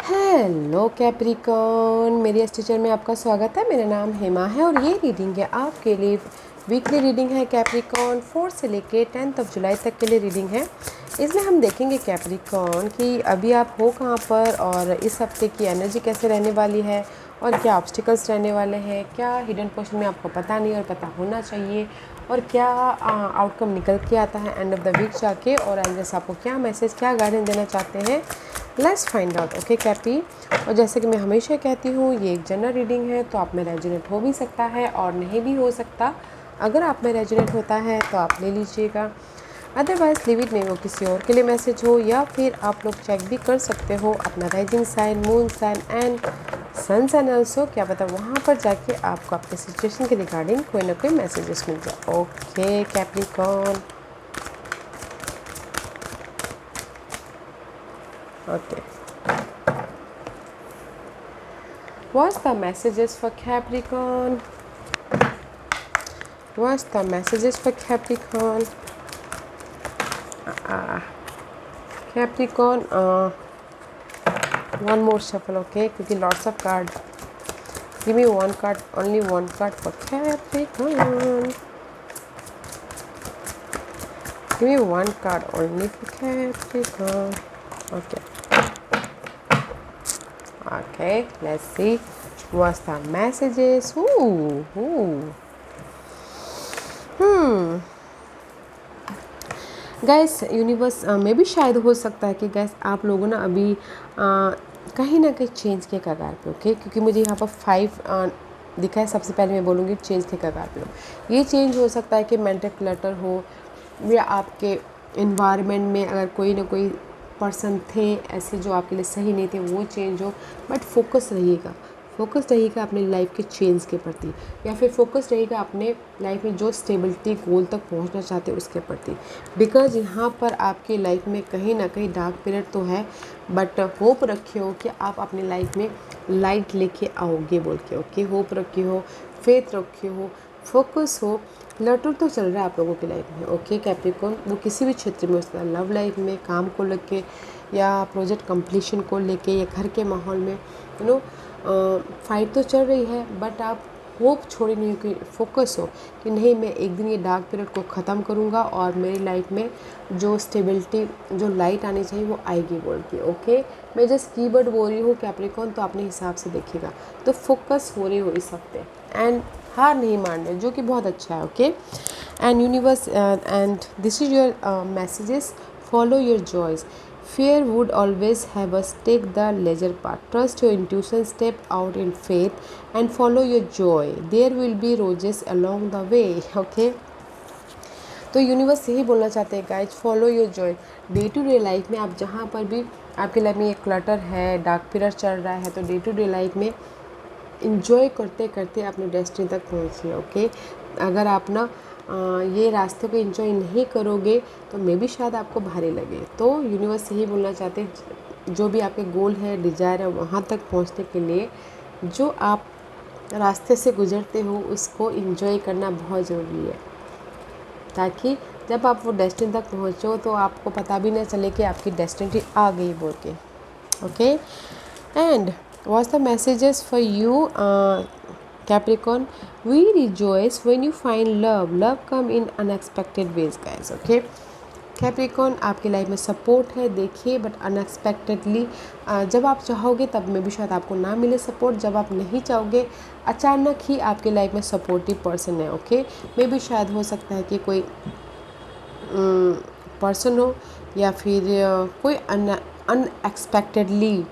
Hello Capricorn, मेरी इस teacher में आपका स्वागत है। मेरा नाम हेमा है और ये रीडिंग है आपके लिए। वीकली रीडिंग है कैप्रिकॉन, 4 से लेके 10 जुलाई तक के लिए रीडिंग है। इसमें हम देखेंगे कैप्रिकॉन कि अभी आप हो कहाँ पर और इस हफ्ते की एनर्जी कैसे रहने वाली है और क्या ऑब्स्टिकल्स रहने वाले हैं, क्या हिडन पोर्शन में आपको पता नहीं और पता होना चाहिए, और क्या आउटकम निकल के आता है एंड ऑफ द वीक जाके, और एंजल्स आपको क्या मैसेज, क्या गाइडेंस देना चाहते हैं। Let's find out. ओके कैपी। और जैसे कि मैं हमेशा कहती हूँ, ये एक जनरल रीडिंग है, तो आप में रेजोनेट हो भी सकता है और नहीं भी हो सकता। अगर आप में रेजोनेट होता है तो आप ले लीजिएगा, अदरवाइज लिव इट। में वो किसी और के लिए मैसेज हो, या फिर आप लोग चेक भी कर सकते हो अपना rising sign, moon sign and sun sign also. क्या पता वहाँ पर जाके आपको आपके सिचुएशन के रिगार्डिंग कोई ना कोई मैसेजेस मिल जाए। Okay Capricorn. Okay, what's the messages for Capricorn? What's the messages for Capricorn? Capricorn, one more shuffle, okay? क्योंकि lots of card. Give me one card, only one card for Capricorn. Give me one card only for Capricorn. Okay. Okay, let's see. What's the messages? Gas universe में भी शायद हो सकता है कि gas आप लोगों ना अभी कहीं ना कहीं चेंज के कगार पे। ओके, क्योंकि मुझे यहाँ पर 5 दिखा है। सबसे पहले मैं बोलूँगी चेंज के कगार पे हो। ये चेंज हो सकता है कि मेंटल क्लटर हो, या आपके इन्वायरमेंट में अगर कोई ना कोई पर्सन थे ऐसे जो आपके लिए सही नहीं थे, वो चेंज हो। बट फोकस रहिएगा अपने लाइफ के चेंज के प्रति, या फिर फोकस रहेगा अपने लाइफ में जो स्टेबिलिटी गोल तक पहुंचना चाहते हैं उसके प्रति। बिकॉज यहाँ पर आपकी लाइफ में कहीं ना कहीं डार्क पीरियड तो है, बट होप रखे हो कि आप अपनी लाइफ में लाइट लेके आओगे बोल के। ओके, होप रखे हो, फेथ रखे हो, फोकस हो। क्लटर तो चल रहा है आप लोगों की लाइफ में। ओके कैप्रिकॉर्न, वो किसी भी क्षेत्र में हो सकता है, लव लाइफ में, काम को लेके, या प्रोजेक्ट कंप्लीशन को लेके, या घर के माहौल में। फाइट तो चल रही है, बट आप होप छोड़े नहीं हो कि फोकस हो कि नहीं, मैं एक दिन ये डार्क पीरियड को ख़त्म करूँगा और मेरी लाइफ में जो स्टेबिलिटी, जो लाइट आनी चाहिए वो आएगी बोल के। ओके, मैं जस्ट कीवर्ड बोल रही हूँ कैप्रिकॉर्न, तो अपने हिसाब से देखिएगा। तो फोकस हो रही हो इस हफ्ते, एंड हार नहीं मान रहे, जो कि बहुत अच्छा है। Okay, and universe and this is your messages. Follow your joys, fear would always have us take the leisure path. Trust your intuition, step out in faith and follow your joy. There will be roses along the way. Okay, तो universe यही बोलना चाहते हैं guys, follow your joy. Day to day life में आप जहाँ पर भी आपकी लाइफ में ये क्लटर है, डार्क पीरियड चल रहा है, तो डे टू डे लाइफ में इंजॉय करते करते अपने डेस्टिनी तक पहुँचिए। ओके, अगर आप ना ये रास्ते को एंजॉय नहीं करोगे तो मे भी शायद आपको भारी लगे। तो यूनिवर्स यही बोलना चाहते हैं, जो भी आपके गोल है, डिज़ायर है, वहाँ तक पहुँचने के लिए जो आप रास्ते से गुजरते हो उसको एंजॉय करना बहुत ज़रूरी है, ताकि जब आप वो डेस्टिनी तक पहुँचो तो आपको पता भी ना चले कि आपकी डेस्टिनी आ गई बोल के। Okay, and what's the messages for you, Capricorn? We rejoice when you find love. Love come in unexpected ways, guys. Okay, Capricorn, आपकी लाइफ में सपोर्ट है, देखिए, बट अनएक्सपेक्टेडली। जब आप चाहोगे तब में भी शायद आपको ना मिले सपोर्ट, जब आप नहीं चाहोगे अचानक ही आपकी लाइफ में सपोर्टिव पर्सन है। ओके, मे भी शायद हो सकता है कि कोई पर्सन हो, या फिर कोई अनएक्सपेक्टेडली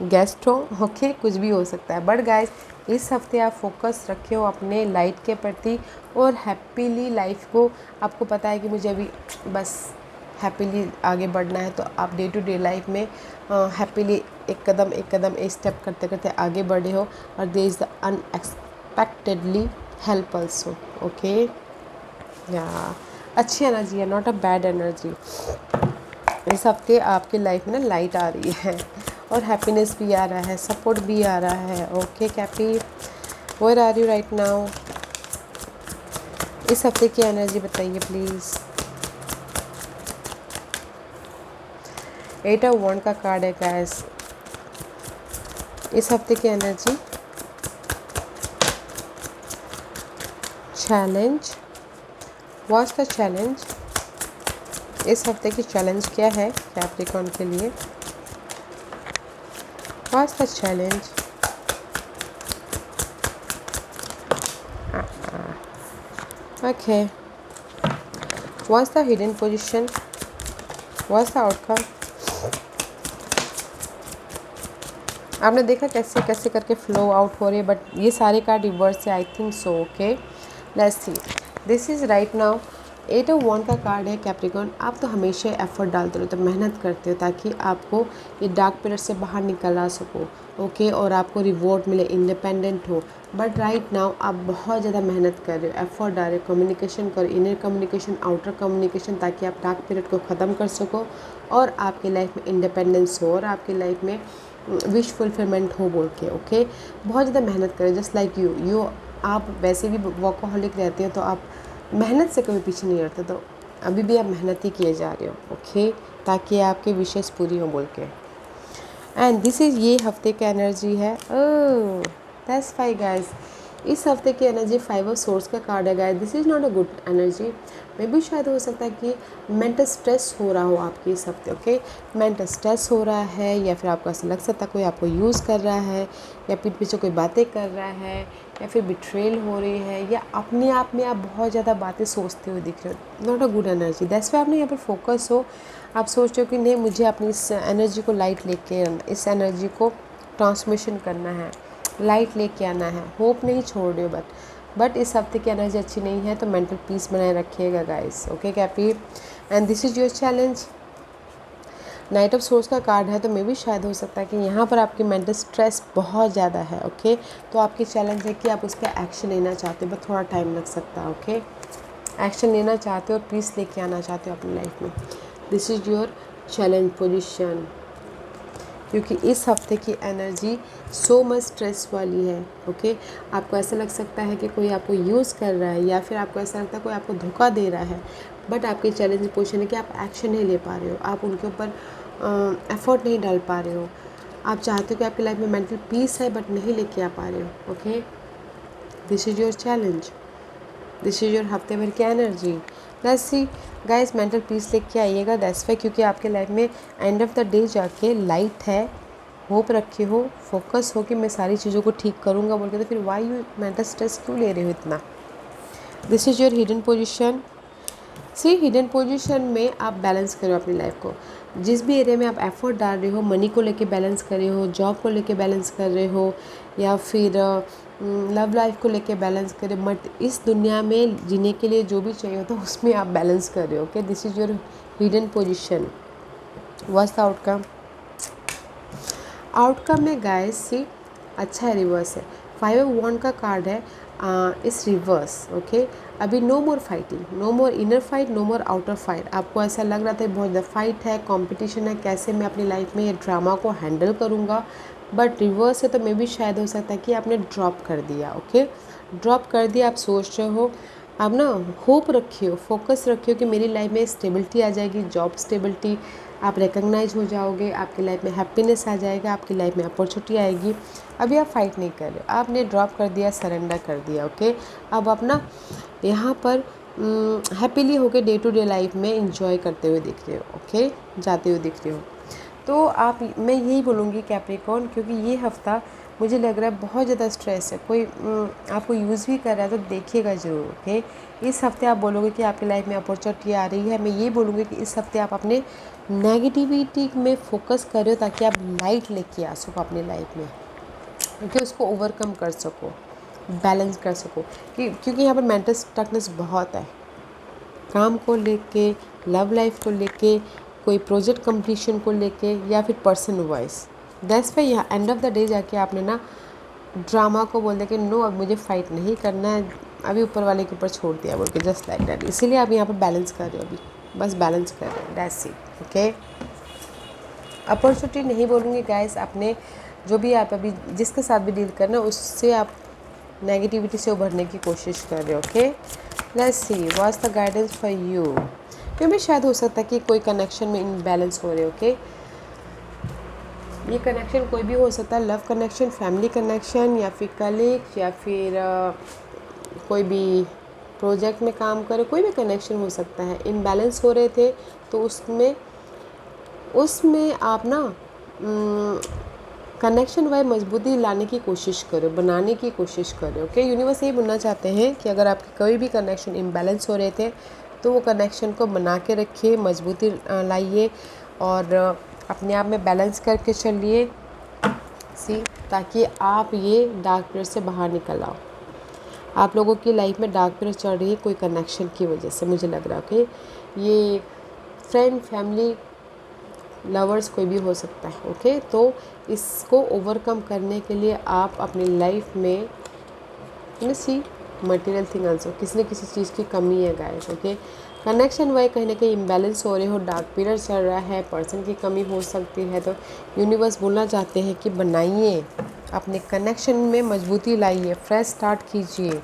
गेस्ट हो। ओके, कुछ भी हो सकता है, बट गाइज इस हफ्ते आप फोकस रखे हो अपने लाइट के प्रति और हैप्पीली लाइफ को। आपको पता है कि मुझे अभी बस हैप्पीली आगे बढ़ना है, तो आप डे टू डे लाइफ में हैप्पीली एक कदम एक स्टेप करते करते आगे बढ़े हो, और there is the unexpectedly help also. Okay, या अच्छी एनर्जी है, नॉट अ बैड एनर्जी। इस हफ्ते आपकी लाइफ में ना लाइट आ रही है, और हैप्पीनेस भी आ रहा है, सपोर्ट भी आ रहा है। ओके कैपी, where are you right now? इस हफ्ते की एनर्जी बताइए प्लीज़। 8 ऑफ वंड का कार्ड है गैस, इस हफ्ते की energy, challenge, what's the challenge, इस हफ्ते की चैलेंज क्या है कैप्रिकॉर्न के लिए, what's the challenge, okay, what's the hidden position, what's the outcome. आपने देखा कैसे कैसे करके फ्लो आउट हो रही है, बट ये सारे कार्ड रिवर्स है, I think so. Okay, let's see, this is right now 8 of wands का कार्ड है कैप्रिकॉर्न। आप तो हमेशा एफर्ट डालते हो, तो मेहनत करते हो ताकि आपको ये डार्क पीरियड से बाहर निकल आ सको, ओके, और आपको रिवॉर्ड मिले, इंडिपेंडेंट हो। बट राइट नाउ आप बहुत ज़्यादा मेहनत कर रहे हो, एफर्ट डाल रहे हो, कम्युनिकेशन करो, इनर कम्युनिकेशन, आउटर कम्युनिकेशन, ताकि आप डार्क पीरियड को ख़त्म कर सको और आपकी लाइफ में इंडिपेंडेंस हो और आपकी लाइफ में विश फुलफिलमेंट हो बोल के। ओके, बहुत ज़्यादा मेहनत करें, जस्ट लाइक यू आप वैसे भी वर्कोहॉलिक रहते हो, तो आप मेहनत से कभी पीछे नहीं हटते, तो अभी भी आप मेहनत ही किए जा रहे हो, ओके, ताकि आपकी विशेष पूरी हो बोल के। एंड दिस इज़ ये हफ्ते का एनर्जी है। ओह दैट्स फाइव गाइस, इस हफ्ते की एनर्जी 5 ऑफ सोर्स का कार्ड है guys. This is not a good energy. मे भी शायद हो सकता है कि मेंटल स्ट्रेस हो रहा हो आपके इस हफ्ते, ओके, मेंटल स्ट्रेस हो रहा है, या फिर आपको ऐसा लग सकता है कोई आपको यूज़ कर रहा है, या पीठ पीछे कोई बातें कर रहा है, या फिर बिट्रेल हो रही है, या अपने आप में आप बहुत ज़्यादा बातें सोचते हुए दिख रहे हो। Not a good energy, that's why आपने यहाँ पर फोकस हो, आप सोच रहे हो कि नहीं मुझे अपनी इस एनर्जी को लाइट लेके, इस एनर्जी को ट्रांसमिशन करना है, लाइट लेके आना है, होप नहीं छोड़ रहे हो। बट इस हफ्ते की एनर्जी अच्छी नहीं है, तो मेंटल पीस बनाए रखिएगा गाइस, ओके कैपी। And this is your challenge. Knight of swords का कार्ड है, तो मे भी शायद हो सकता है कि यहाँ पर आपकी मेंटल स्ट्रेस बहुत ज़्यादा है, ओके, तो आपकी चैलेंज है कि आप उस पर एक्शन लेना चाहते हो, बट थोड़ा टाइम लग सकता है, ओके, एक्शन लेना चाहते हो और पीस लेके आना चाहते हो अपनी लाइफ में। This is your challenge position, क्योंकि इस हफ्ते की एनर्जी सो मच स्ट्रेस वाली है, ओके। आपको ऐसा लग सकता है कि कोई आपको यूज़ कर रहा है, या फिर आपको ऐसा लगता है कोई आपको धोखा दे रहा है, बट आपकी चैलेंज पोजीशन है कि आप एक्शन नहीं ले पा रहे हो, आप उनके ऊपर एफर्ट नहीं डाल पा रहे हो। आप चाहते हो कि आपकी लाइफ में मेंटल पीस है, बट नहीं लेके आ पा रहे हो, okay. This is your challenge, this is your हफ्ते भर की energy. Let's see guys, mental peace लेके आइएगा, दैट्स वाई, क्योंकि आपके लाइफ में एंड ऑफ द डे जाके लाइट है, होप रखे हो, फोकस हो कि मैं सारी चीज़ों को ठीक करूँगा बोल के, तो फिर वाई यू मेंटल स्ट्रेस क्यों ले रहे हो इतना। This is your hidden position. See, hidden position में आप बैलेंस करो अपनी लाइफ को, जिस भी एरिया में आप एफर्ट डाल रहे हो, मनी को लेके बैलेंस कर रहे हो, जॉब को लेके बैलेंस कर रहे हो, या फिर लव लाइफ को लेके बैलेंस कर रहे हो, बट इस दुनिया में जीने के लिए जो भी चाहिए होता है उसमें आप बैलेंस कर रहे हो, okay. This is your hidden position. What's the outcome? Outcome में गाइस सी अच्छा है, रिवर्स है, 5 ऑफ वॉन्ड का कार्ड है, इस रिवर्स, ओके। अभी नो मोर फाइटिंग, नो मोर इनर फाइट, नो मोर आउटर फाइट। आपको ऐसा लग रहा था बहुत ज़्यादा फाइट है, कंपटीशन है, कैसे मैं अपनी लाइफ में ये ड्रामा को हैंडल करूँगा, बट रिवर्स है, तो मे भी शायद हो सकता है कि आपने ड्रॉप कर दिया, ओके, ड्रॉप कर दिया। आप सोच रहे हो, आप ना होप रखिए हो, फोकस रखिए हो कि मेरी लाइफ में स्टेबिलिटी आ जाएगी, जॉब स्टेबिलिटी, आप रिकग्नाइज हो जाओगे, आपकी लाइफ में हैप्पीनेस आ जाएगा, आपकी लाइफ में अपॉर्चुनिटी आएगी। अभी आप फाइट नहीं कर रहे, आपने ड्रॉप कर दिया, सरेंडर कर दिया, ओके। अब अपना यहाँ पर हैप्पीली होके डे टू डे लाइफ में इंजॉय करते हुए दिख रहे हो, ओके, जाते हुए दिख रहे हो। तो आप, मैं यही बोलूँगी कैप्रिकॉर्न, क्योंकि ये हफ्ता मुझे लग रहा है बहुत ज़्यादा स्ट्रेस है, कोई आपको यूज़ भी कर रहा है, तो देखिएगा ज़रूर, ओके। इस हफ्ते आप बोलोगे कि आपकी लाइफ में अपॉर्चुनिटी आ रही है, मैं ये बोलूँगी कि इस हफ्ते आप अपने नेगेटिविटी में फोकस कर रहे हो, ताकि आप लाइट लेके आ सको अपनी लाइफ में, क्योंकि उसको ओवरकम कर सको, बैलेंस कर सको, क्योंकि यहाँ पर मेंटल स्टकनेस बहुत है, काम को लेके, लव लाइफ को लेके, कोई प्रोजेक्ट कंप्लीशन को लेके, या फिर पर्सन वाइज। दैट्स वाई यहाँ एंड ऑफ द डे जाके आपने ना ड्रामा को बोल दिया कि नो, अब मुझे फाइट नहीं करना है, अभी ऊपर वाले के ऊपर छोड़ दिया बोल के, जस्ट लाइक दैट। इसीलिए आप यहाँ पर बैलेंस कर रहे हो, अभी बस बैलेंस कर रहे हो, दैट्स इट, ओके। अपॉर्चुनिटी नहीं बोलूँगी गाइस, आपने जो भी आप अभी जिसके साथ भी डील करना, उससे आप नेगेटिविटी से उभरने की कोशिश कर रहे हो, okay. Let's see what's the guidance for you. क्योंकि शायद हो सकता है कि कोई कनेक्शन में इनबैलेंस हो रहे हो, ओके। ये कनेक्शन कोई भी हो सकता है, लव कनेक्शन, फैमिली कनेक्शन, या फिर कलीग, या फिर कोई भी प्रोजेक्ट में काम करे, कोई भी कनेक्शन हो सकता है। इम्बैलेंस हो रहे थे तो उसमें आप ना कनेक्शन वाई मजबूती लाने की कोशिश करो, बनाने की कोशिश करो। ओके, यूनिवर्स यही बोलना चाहते हैं कि अगर आपके कोई भी कनेक्शन इम्बैलेंस हो रहे थे तो वो कनेक्शन को बना के रखिए, मजबूती लाइए और अपने आप में बैलेंस करके चलिए ताकि आप ये डार्क पीरियड से बाहर निकल आओ। आप लोगों की लाइफ में डार्क पीरियड चल रही है कोई कनेक्शन की वजह से, मुझे लग रहा है कि ये फ्रेंड, फैमिली, लवर्स कोई भी हो सकता है। ओके, तो इसको ओवरकम करने के लिए आप अपनी लाइफ में मटेरियल थिंग आंसर, किसी न किसी चीज़ की कमी है गाइस। ओके, कनेक्शन वाई कहीं ना कहीं इम्बैलेंस हो रहे हो, डार्क पीरियड चल रहा है, पर्सन की कमी हो सकती है, तो यूनिवर्स बोलना चाहते हैं कि बनाइए, अपने कनेक्शन में मजबूती लाइए, फ्रेश स्टार्ट कीजिए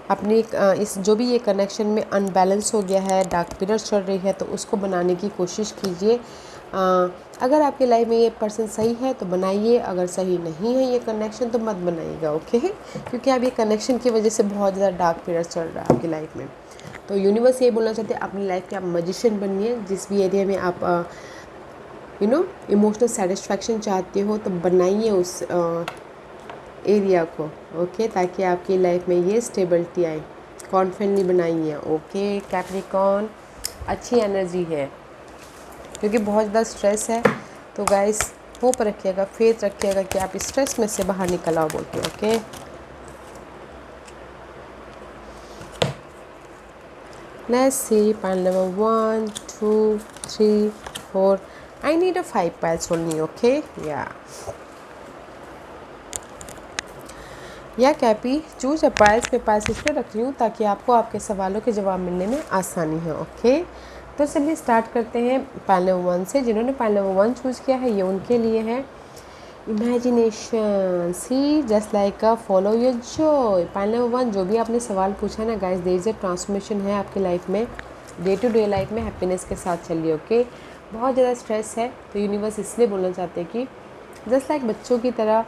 अपनी इस जो भी ये कनेक्शन में अनबैलेंस हो गया है, डार्क पीरियड चल रही है, तो उसको बनाने की कोशिश कीजिए। अगर आपकी लाइफ में ये पर्सन सही है तो बनाइए, अगर सही नहीं है ये कनेक्शन तो मत बनाइएगा। ओके, क्योंकि अब ये कनेक्शन की वजह से बहुत ज़्यादा डार्क पीरियड चल रहा है आपकी लाइफ में। तो यूनिवर्स ये बोलना चाहते हैं अपनी लाइफ के आप मैजिशियन बनिए। जिस भी एरिया में आप इमोशनल सेटिस्फैक्शन चाहते हो तो बनाइए उस एरिया को। ओके, ताकि आपकी लाइफ में ये स्टेबिलिटी आए, कॉन्फिडेंटली बनाइए। ओके कैप्रिकॉर्न, अच्छी एनर्जी है क्योंकि बहुत ज़्यादा स्ट्रेस है, तो गाइस होप रखिएगा, फेथ रखिएगा कि आप इस स्ट्रेस में से बाहर निकल आओ बोल के। Okay, let's C pile number 1 2 3 4। I need a 5 piles only. Okay, या कैपी चूज पाइल्स पे पाइल्स इसलिए रख रही हूँ ताकि आपको आपके सवालों के जवाब मिलने में आसानी है। ओके, तो चलिए स्टार्ट करते हैं पाइल नंबर 1 से। जिन्होंने पाइल नंबर 1 चूज़ किया है ये उनके लिए है imagination, see just like a follow your joy. Pile number 1, जो भी आपने सवाल पूछा ना guys, there is a transformation है आपकी लाइफ में, डे टू डे लाइफ में हैप्पीनेस के साथ चलिए। ओके, बहुत ज़्यादा स्ट्रेस है तो यूनिवर्स इसलिए बोलना चाहते हैं कि जस्ट लाइक बच्चों की तरह,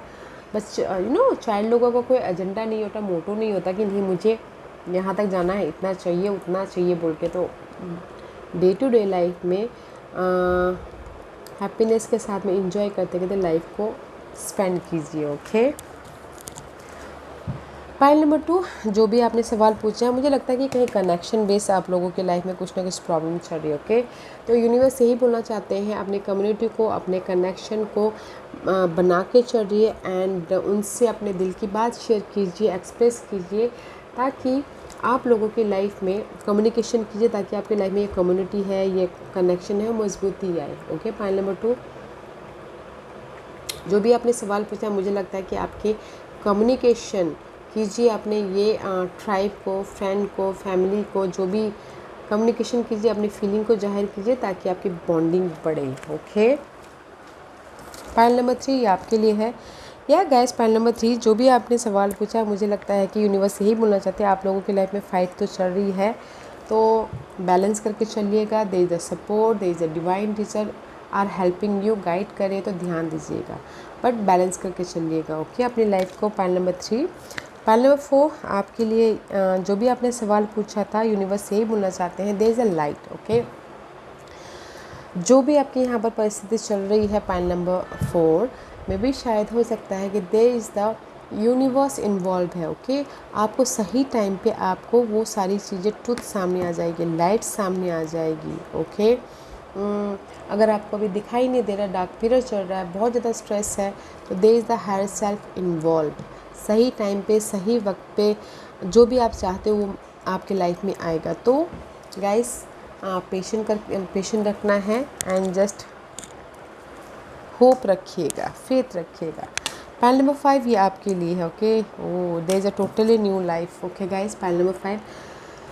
चाइल्ड लोगों का कोई एजेंडा नहीं होता, मोटो नहीं होता कि नहीं मुझे यहाँ तक जाना है, इतना चाहिए उतना चाहिए बोल के। तो डे टू डे लाइफ में हैप्पीनेस के साथ में इंजॉय करते करते लाइफ को स्पेंड कीजिए। ओके, पाइल नंबर 2, जो भी आपने सवाल पूछा है, मुझे लगता है कि कहीं कनेक्शन बेस आप लोगों की लाइफ में कुछ ना कुछ प्रॉब्लम चल रही है। ओके, तो यूनिवर्स यही बोलना चाहते हैं अपनी कम्युनिटी को, अपने कनेक्शन को बना के चलिए एंड उनसे अपने दिल की बात शेयर कीजिए, एक्सप्रेस कीजिए, ताकि आप लोगों की लाइफ में कम्युनिकेशन कीजिए, ताकि आपकी लाइफ में ये कम्युनिटी है, ये कनेक्शन है, मजबूती आए। ओके, पाइल नंबर 2, जो भी आपने सवाल पूछा, मुझे लगता है कि आपके कम्युनिकेशन कीजिए अपने ये ट्राइब को, फ्रेंड को, फैमिली को, जो भी कम्युनिकेशन कीजिए, अपनी फीलिंग को जाहिर कीजिए ताकि आपकी बॉन्डिंग बढ़े। ओके, पाइल नंबर 3 ये आपके लिए है। या गाइस, पाइल नंबर 3, जो भी आपने सवाल पूछा, मुझे लगता है कि यूनिवर्स यही बोलना चाहते हैं आप लोगों की लाइफ में फाइट तो चल रही है, तो बैलेंस करके चलिएगा। There is a support, there is a divine teacher are helping you, guide करे तो ध्यान दीजिएगा, बट बैलेंस करके चलिएगा। ओके, अपनी लाइफ को। पाइल नंबर 3, पाइल नंबर 4 आपके लिए, जो भी आपने सवाल पूछा था, यूनिवर्स यही बोलना चाहते हैं there is a light. Okay, जो भी आपके यहाँ पर परिस्थिति चल रही है पाइल नंबर 4 में भी शायद हो सकता है कि there is the universe involve है। ओके, आपको सही टाइम पे आपको वो सारी चीज़ें ट्रुथ सामने आ जाएगी, लाइट सामने आ जाएगी। ओके, अगर आपको अभी दिखाई नहीं दे रहा, डार्क पीरियड चल रहा है, बहुत ज़्यादा स्ट्रेस है, तो there is the higher self involve. सही टाइम पे, सही वक्त पे जो भी आप चाहते हो वो आपके लाइफ में आएगा। तो गाइस, पेशेंट रखना है एंड जस्ट होप रखिएगा, फेथ रखिएगा। पाइल नंबर 5 ये आपके लिए है। Okay, oh there is a totally new life. Okay guys, pile number 5,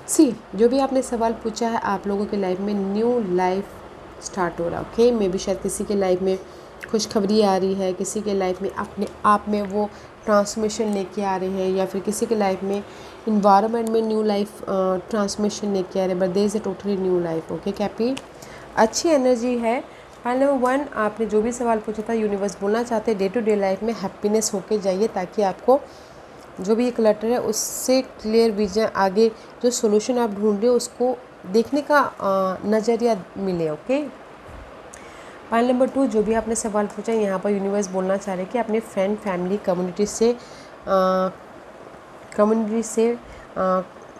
see जो भी आपने सवाल पूछा है, आप लोगों के लाइफ में न्यू लाइफ स्टार्ट हो रहा है। ओके, मे बी शायद किसी के लाइफ में खुशखबरी आ रही है, किसी के लाइफ में अपने आप में वो ट्रांसफॉर्मेशन लेके आ रही है, या फिर किसी के लाइफ में इन्वायरमेंट में न्यू लाइफ ट्रांसफॉर्मेशन लेके आ रहे हैं, but there is a totally new life. Okay कैपी, अच्छी एनर्जी है पाइल नंबर 1, आपने जो भी सवाल पूछा था यूनिवर्स बोलना चाहते हैं डे टू डे लाइफ में हैप्पीनेस होके जाइए, ताकि आपको जो भी ये क्लटर है उससे क्लियर विजन, आगे जो सोल्यूशन आप ढूंढ रहे हो उसको देखने का नज़रिया मिले। ओके। पाइल नंबर 2, जो भी आपने सवाल पूछा यहाँ पर यूनिवर्स बोलना चाह रहे हैं कि अपने फ्रेंड, फैमिली, कम्युनिटी से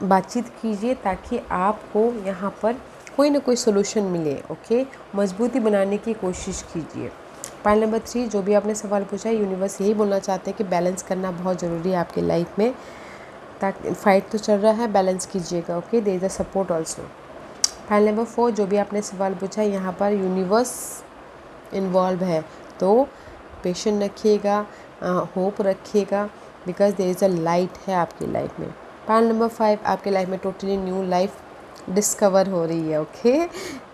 बातचीत कीजिए, ताकि आपको यहाँ पर कोई ना कोई सोल्यूशन मिले। ओके। मजबूती बनाने की कोशिश कीजिए। पाइल नंबर 3, जो भी आपने सवाल पूछा है यूनिवर्स यही बोलना चाहते हैं कि बैलेंस करना बहुत ज़रूरी है आपके लाइफ में, ताकि फाइट तो चल रहा है, बैलेंस कीजिएगा। Okay. There is a support also. Pile number 4, जो भी आपने सवाल पूछा है यहाँ पर यूनिवर्स इन्वॉल्व है, तो पेशेंट रखिएगा, होप रखिएगा, because there is a light है आपकी लाइफ में। पाइल नंबर 5, आपके लाइफ में टोटली न्यू लाइफ डिस्कवर हो रही है। ओके।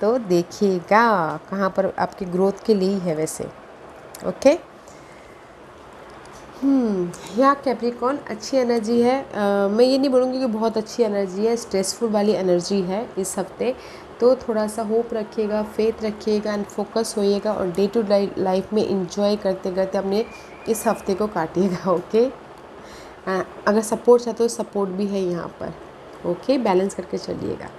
तो देखिएगा कहाँ पर आपकी ग्रोथ के लिए ही है वैसे। ओके। या कैप्रिकॉर्न अच्छी एनर्जी है। मैं ये नहीं बोलूँगी कि बहुत अच्छी एनर्जी है, स्ट्रेसफुल वाली एनर्जी है इस हफ्ते, तो थोड़ा सा होप रखिएगा, फेथ रखिएगा एंड फोकस होइएगा, और डे टू डे लाइफ में इंजॉय करते करते अपने इस हफ्ते को काटिएगा। ओके। अगर सपोर्ट चाहते हो सपोर्ट भी है यहाँ पर। ओके। बैलेंस करके चलिएगा।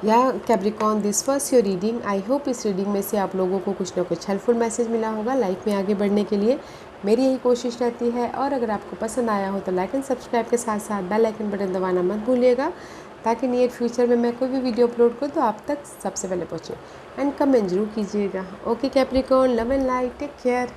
या Capricorn, this was your reading. I hope इस रीडिंग में से आप लोगों को कुछ ना कुछ हेल्पफुल मैसेज मिला होगा लाइफ में आगे बढ़ने के लिए। मेरी यही कोशिश रहती है, और अगर आपको पसंद आया हो तो लाइक एंड सब्सक्राइब के साथ साथ बेल आइकन बटन दबाना मत भूलिएगा, ताकि नियर फ्यूचर में मैं कोई भी वीडियो अपलोड करूँ तो आप तक सबसे पहले पहुँचे। एंड कमेंट जरूर कीजिएगा। Okay Capricorn, love and light, take care.